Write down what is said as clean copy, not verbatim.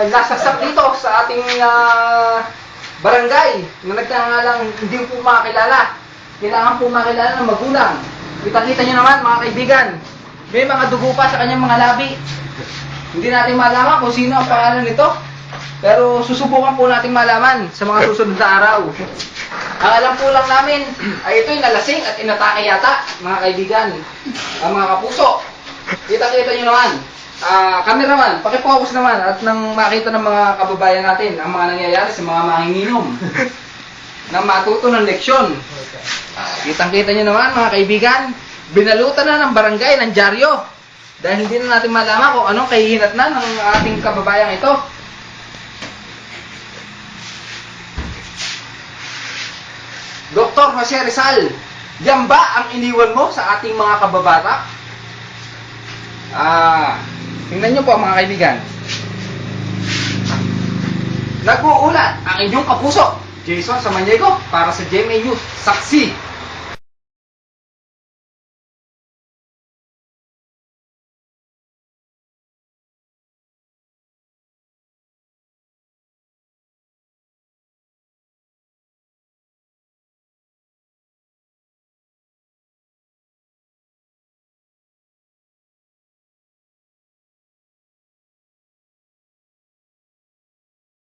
nasaksak dito sa ating barangay na nagtangalang hindi po makakilala. Kailangan po makilala ng magulang. Kita-kita nyo naman mga kaibigan, may mga dugo pa sa kanyang mga labi. Hindi natin malaman kung sino ang pangalan nito, pero susubukan po natin malaman sa mga susunod na araw. Ang alam po lang namin ay ito'y nalasing at inatake yata, mga kaibigan, ang mga kapuso. Kita-kita nyo naman. Cameraman, pakifocus naman at nang makita ng mga kababayan natin ang mga nangyayari sa mga manginginom na matuto ng leksyon. Kitang-kita nyo naman mga kaibigan, binalutan na ng barangay ng dyaryo dahil hindi na natin malaman kung anong kahihinat na ng ating kababayang ito. Dr. Jose Rizal, yan ba ang iniwan mo sa ating mga kababata? Tingnan nyo po mga kaibigan. Nag-uulat ang inyong kapuso, Jason Samaniego, para sa GMA News. Saksi.